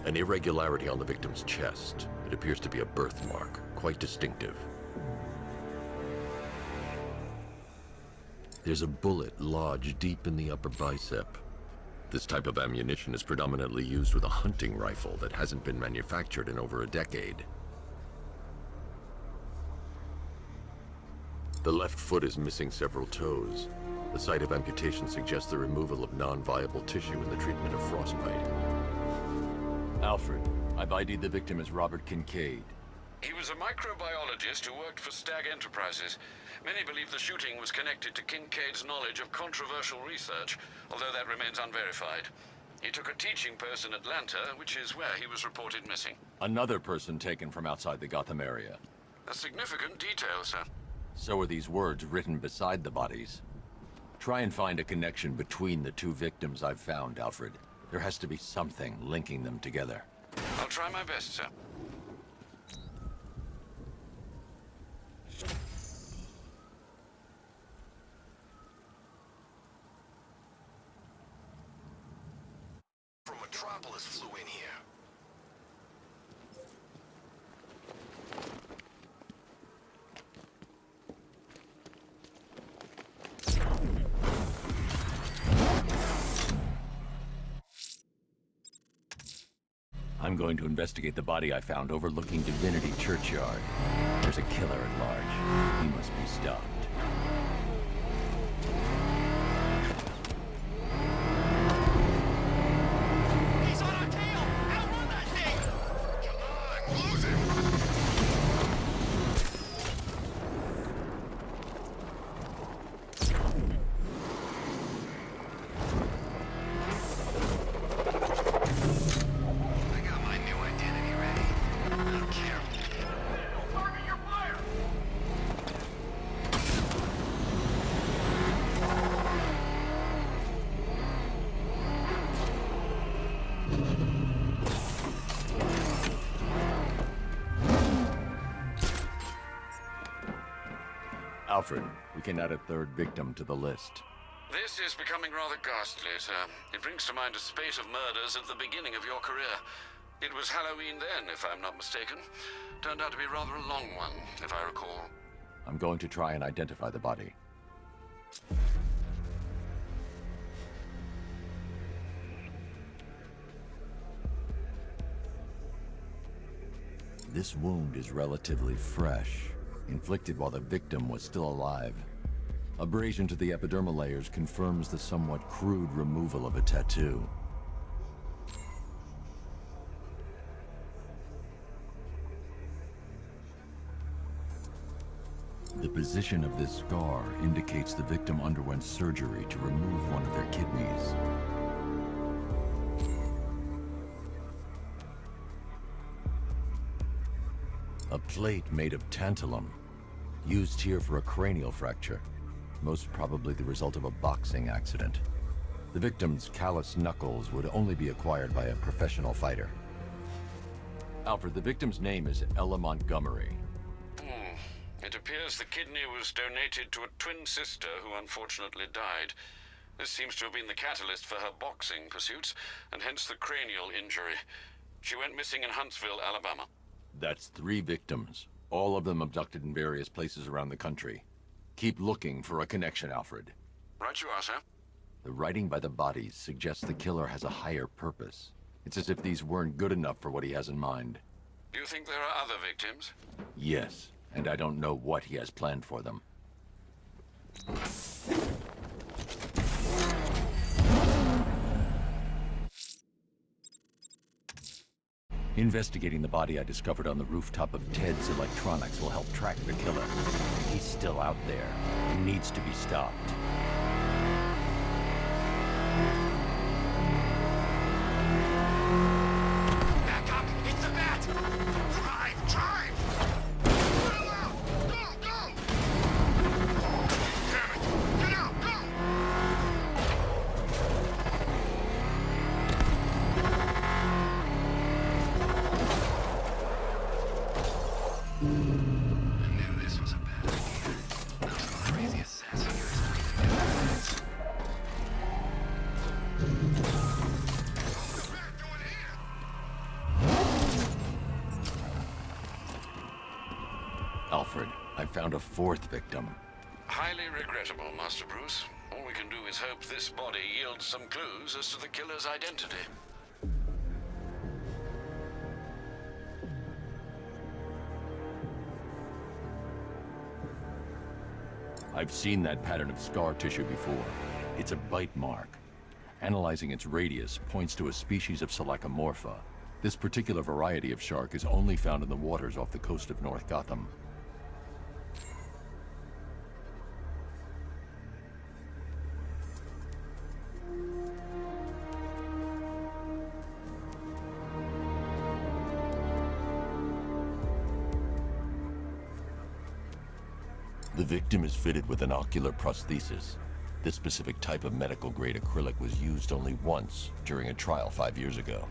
An irregularity on the victim's chest. It appears to be a birthmark, quite distinctive. There's a bullet lodged deep in the upper bicep. This type of ammunition is predominantly used with a hunting rifle that hasn't been manufactured in over a decade. The left foot is missing several toes. The site of amputation suggests the removal of non-viable tissue in the treatment of frostbite. Alfred, I've ID'd the victim as Robert Kincaid. He was a microbiologist who worked for Stag Enterprises. Many believe the shooting was connected to Kincaid's knowledge of controversial research, although that remains unverified. He took a teaching post in Atlanta, which is where he was reported missing. Another person taken from outside the Gotham area. A significant detail, sir. So are these words written beside the bodies. Try and find a connection between the two victims I've found, Alfred. There has to be something linking them together. I'll try my best, sir. From Metropolis flew in here. I'm going to investigate the body I found overlooking Divinity Churchyard. There's a killer at large. He must be stopped. He's on our tail! Outrun that thing! Come on, lose him! I got my new identity ready. I don't care. Target your fire! Alfred, we can add a third victim to the list. This is becoming rather ghastly, sir. It brings to mind a spate of murders at the beginning of your career. It was Halloween then, if I'm not mistaken. Turned out to be rather a long one, if I recall. I'm going to try and identify the body. This wound is relatively fresh, inflicted while the victim was still alive. Abrasion to the epidermal layers confirms the somewhat crude removal of a tattoo. The position of this scar indicates the victim underwent surgery to remove one of their kidneys. A plate made of tantalum, used here for a cranial fracture, most probably the result of a boxing accident. The victim's calloused knuckles would only be acquired by a professional fighter. Alfred, the victim's name is Ella Montgomery. It appears the kidney was donated to a twin sister who unfortunately died. This seems to have been the catalyst for her boxing pursuits, and hence the cranial injury. She went missing in Huntsville, Alabama. That's 3 victims, all of them abducted in various places around the country. Keep looking for a connection, Alfred. Right you are, sir. The writing by the bodies suggests the killer has a higher purpose. It's as if these weren't good enough for what he has in mind. Do you think there are other victims? Yes, and I don't know what he has planned for them. Investigating the body I discovered on the rooftop of Ted's Electronics will help track the killer. He's still out there. He needs to be stopped. Back up! It's the bat! Drive! Drive! Put him out! Go! Go! Damn it! Get out! Go! I knew this was a bad idea. Those crazy assassins. What's the bat doing here? Alfred, I found a fourth victim. Highly regrettable, Master Bruce. All we can do is hope this body yields some clues as to the killer's identity. I've seen that pattern of scar tissue before. It's a bite mark. Analyzing its radius points to a species of Selachomorpha. This particular variety of shark is only found in the waters off the coast of North Gotham. The victim is fitted with an ocular prosthesis. This specific type of medical-grade acrylic was used only once during a trial 5 years ago.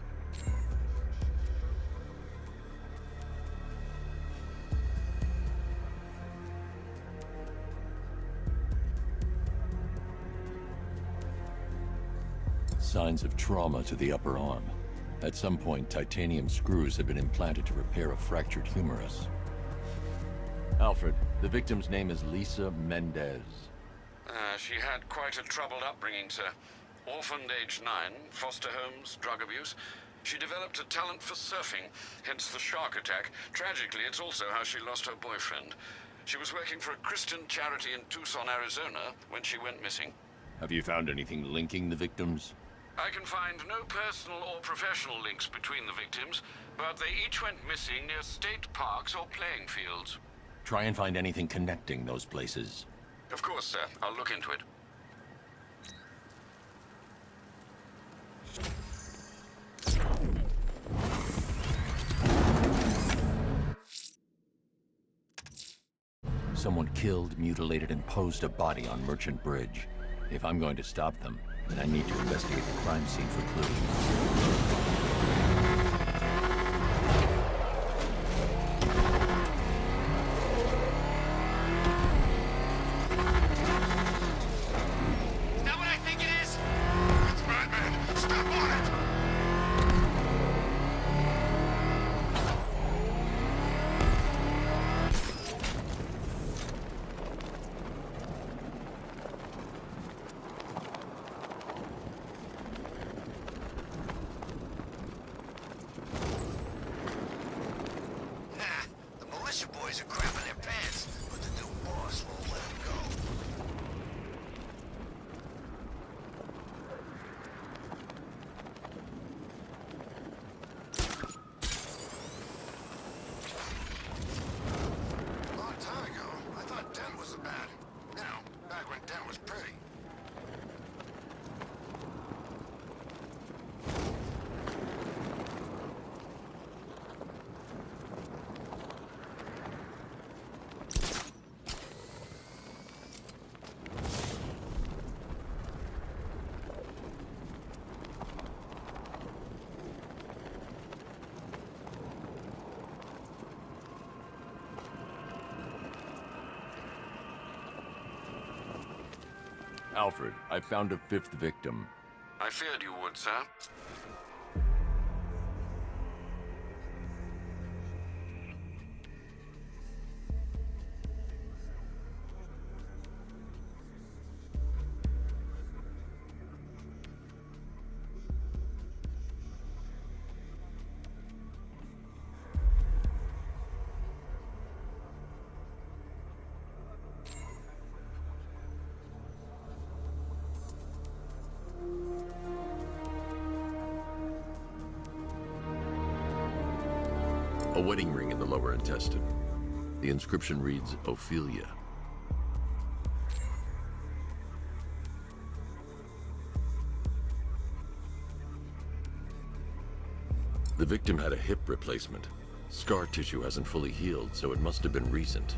Signs of trauma to the upper arm. At some point, titanium screws have been implanted to repair a fractured humerus. Alfred, the victim's name is Lisa Mendez. She had quite a troubled upbringing, sir. Orphaned age 9, foster homes, drug abuse. She developed a talent for surfing, hence the shark attack. Tragically, it's also how she lost her boyfriend. She was working for a Christian charity in Tucson, Arizona, when she went missing. Have you found anything linking the victims? I can find no personal or professional links between the victims, but they each went missing near state parks or playing fields. Try and find anything connecting those places. Of course, sir. I'll look into it. Someone killed, mutilated, and posed a body on Merchant Bridge. If I'm going to stop them, then I need to investigate the crime scene for clues. Is that what I think it is? It's Batman! Step on it! The militia boys are crapping their pants, but the new boss won't let them go. Long time ago, I thought Den was bad. You know, back when Den was pretty. Alfred, I found a fifth victim. I feared you would, sir. A wedding ring in the lower intestine. The inscription reads, Ophelia. The victim had a hip replacement. Scar tissue hasn't fully healed, so it must have been recent.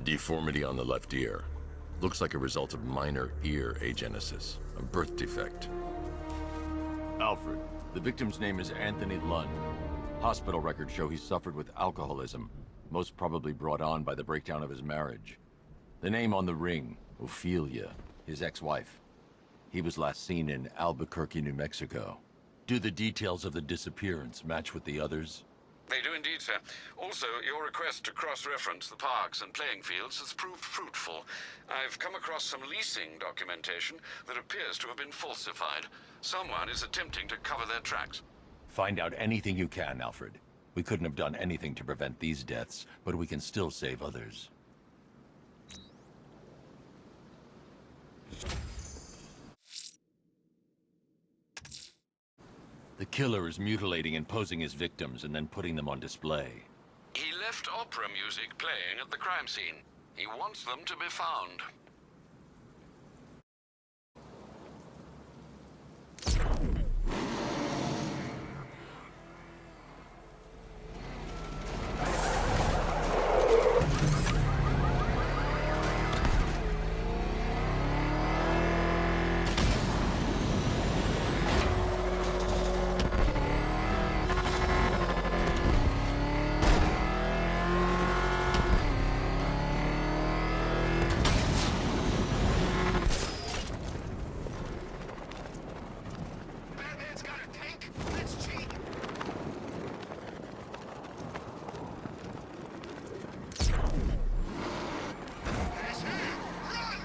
Deformity on the left ear. Looks like a result of minor ear agenesis, a birth defect. Alfred, the victim's name is Anthony Lund. Hospital records show he suffered with alcoholism, most probably brought on by the breakdown of his marriage. The name on the ring, Ophelia, his ex-wife. He was last seen in Albuquerque, New Mexico. Do the details of the disappearance match with the others? They do indeed, sir. Also, your request to cross-reference the parks and playing fields has proved fruitful. I've come across some leasing documentation that appears to have been falsified. Someone is attempting to cover their tracks. Find out anything you can, Alfred. We couldn't have done anything to prevent these deaths, but we can still save others. The killer is mutilating and posing his victims and then putting them on display. He left opera music playing at the crime scene. He wants them to be found. Batman's got a tank? That's cheap. That's him. Run!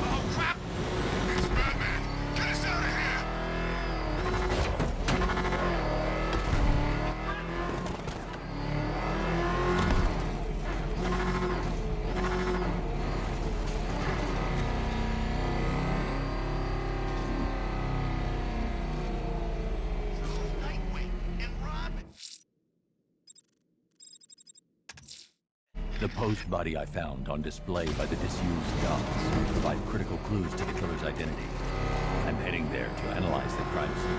Oh, crap! It's Batman! Get us out of here! Nightwing and Robin! The post body I found on display by the disused gods provide critical clues to the killer's identity. I'm heading there to analyze the crime scene.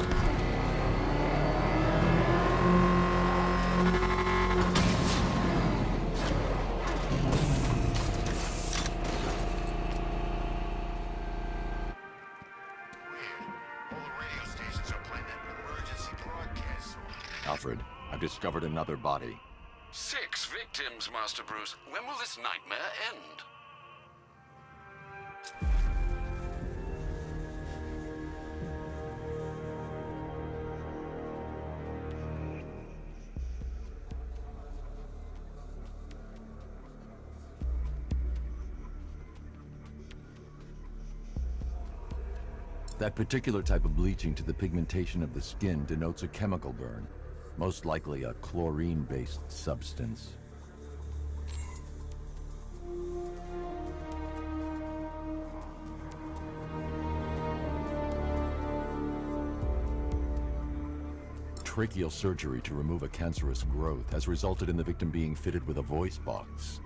All the radio stations are playing that emergency broadcast song. Alfred, I've discovered another body. 6 victims, Master Bruce. When will this nightmare end? That particular type of bleaching to the pigmentation of the skin denotes a chemical burn, most likely a chlorine-based substance. Tracheal surgery to remove a cancerous growth has resulted in the victim being fitted with a voice box.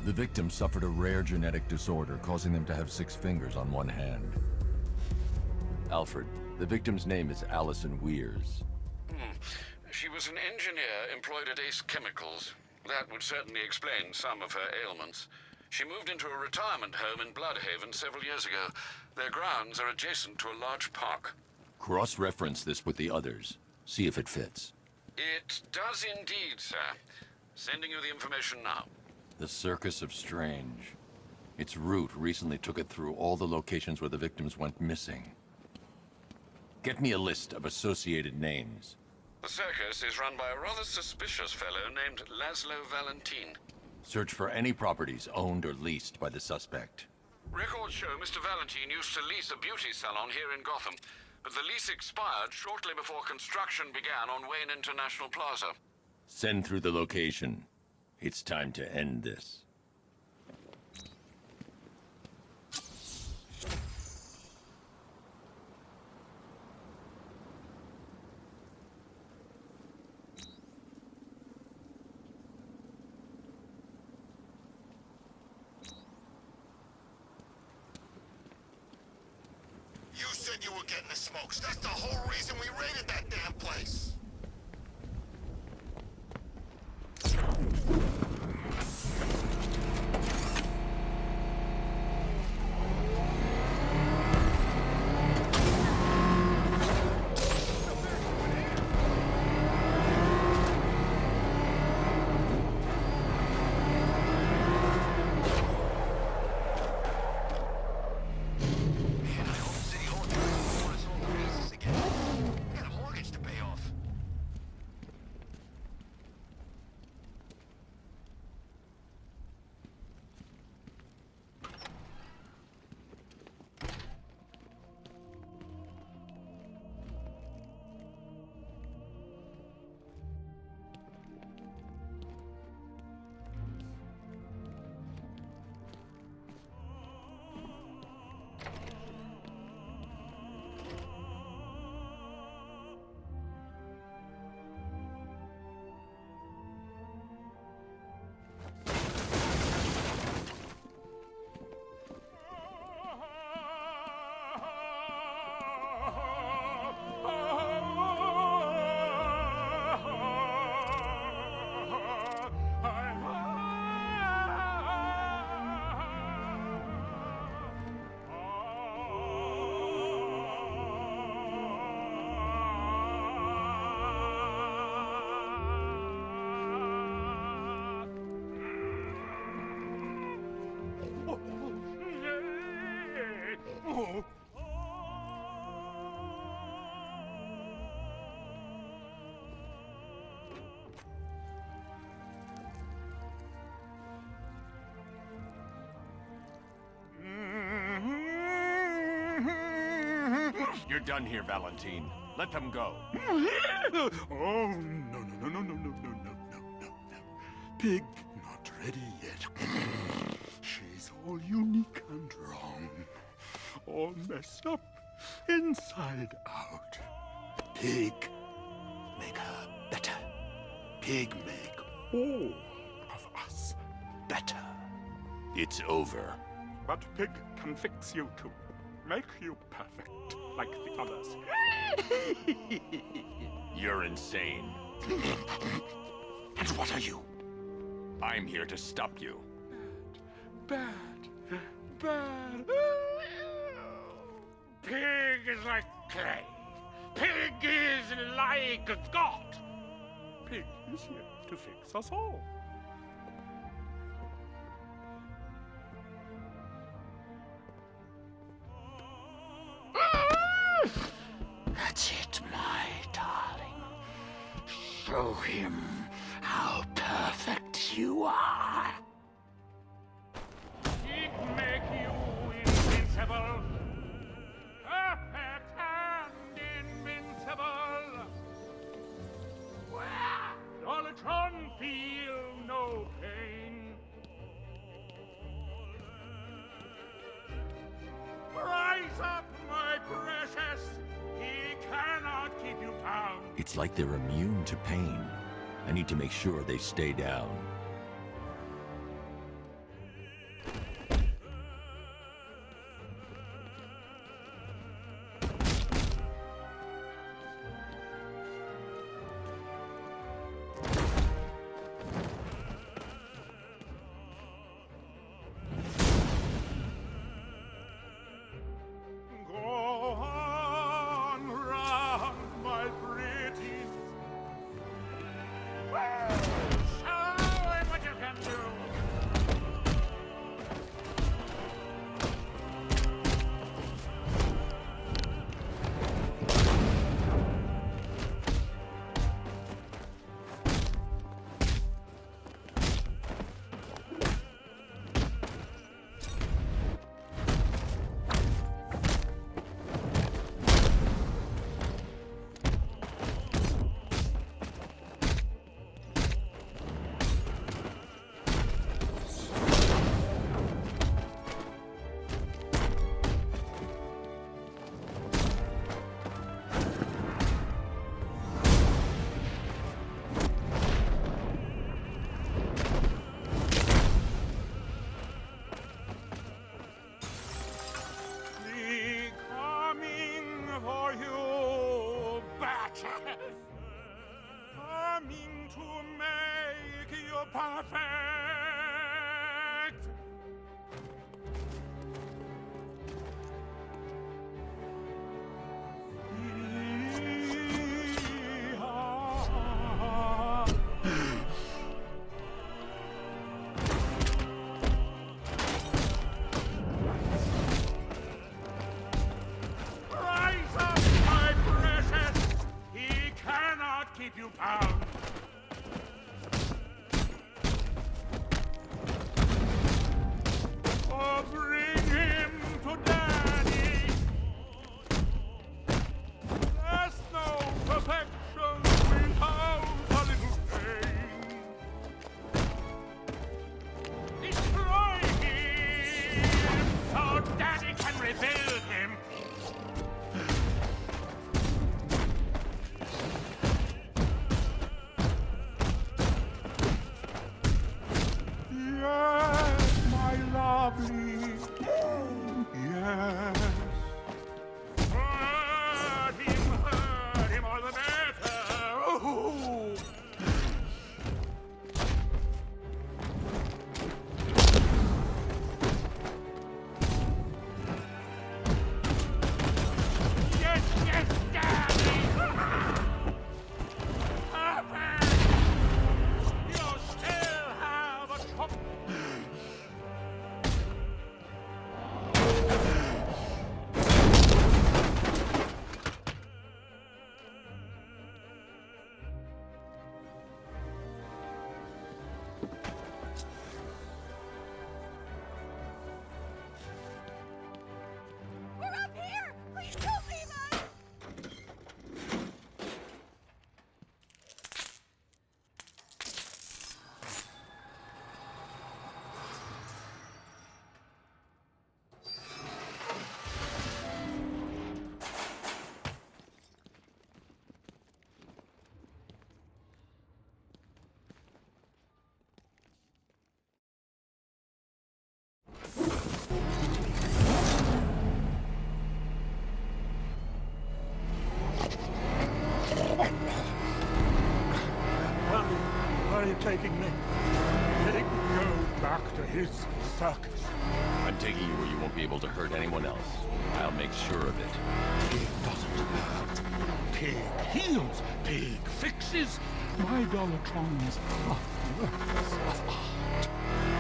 The victim suffered a rare genetic disorder, causing them to have 6 fingers on one hand. Alfred, the victim's name is Allison Weers. She was an engineer employed at Ace Chemicals. That would certainly explain some of her ailments. She moved into a retirement home in Bloodhaven several years ago. Their grounds are adjacent to a large park. Cross-reference this with the others. See if it fits. It does indeed, sir. Sending you the information now. The Circus of Strange. Its route recently took it through all the locations where the victims went missing. Get me a list of associated names. The circus is run by a rather suspicious fellow named Laszlo Valentin. Search for any properties owned or leased by the suspect. Records show Mr. Valentin used to lease a beauty salon here in Gotham, but the lease expired shortly before construction began on Wayne International Plaza. Send through the location. It's time to end this. said you were getting the smokes. That's the whole reason we raided that damn place. Man, I hope City Hall doesn't want us all to pieces again. I got a mortgage to pay off. You're done here, Valentine. Let them go. Oh, no, no, no, no, no, no, no, no, no, no, no. Pig not ready yet. She's all unique and wrong. All messed up, inside out. Pig, make her better. Pig, make all of us better. It's over. But Pig can fix you too. Make you perfect, like the others. You're insane. And what are you? I'm here to stop you. Bad. Bad. Pig is like clay. Pig is like a god. Pig is here to fix us all. That's it, my darling. Show him how perfect you are. It make you invincible. Perfect and invincible. Dolitron feel no pain. Rise up, my precious. He cannot keep you down. It's like they're immune to pain. I need to make sure they stay down. Go on, run, my pretty. Shower perfect! Rise up, my precious! He cannot keep you bound! Oh, bring him to Daddy! There's no perfection without a little pain. Destroy him so Daddy can rebuild him. Yes, my lovely. Yes. Hurt him all the better. Ooh. Yes, yes, Daddy. Perfect. You still have a chop. We're up here! Please don't leave us! Where are you taking me? Pig, go back to his circus. I'm taking you where you won't be able to hurt anyone else. I'll make sure of it. Pig doesn't hurt. Pig heals. Pig fixes. My Dollartrons are works of art.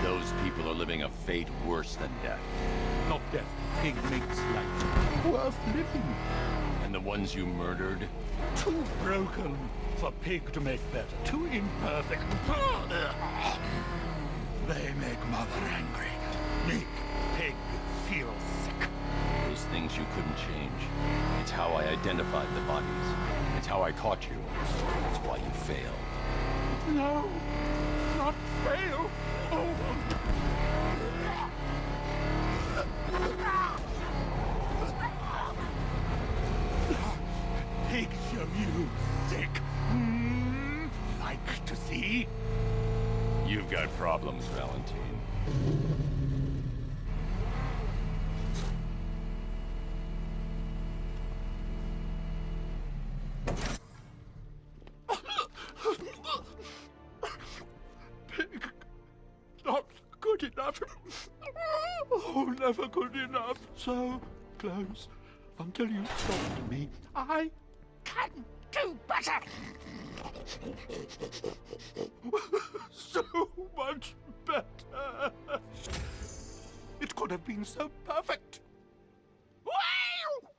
Those people are living a fate worse than death. Not death. Pig makes life worth living. And the ones you murdered? Too broken for Pig to make better. Too imperfect. They make Mother angry. Make Pig feel sick. Those things you couldn't change. It's how I identified the bodies. It's how I caught you. It's why you failed. No, not fail. Oh. Pig show you sick. Like to see? You've got problems, Valentine. Pig, not good enough. Oh, never good enough. So close until you stopped me. I can do better. So much better. It could have been so perfect. Wow!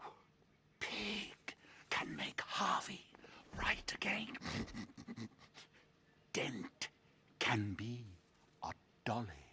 Pig can make Harvey right again. Dent can be a dolly.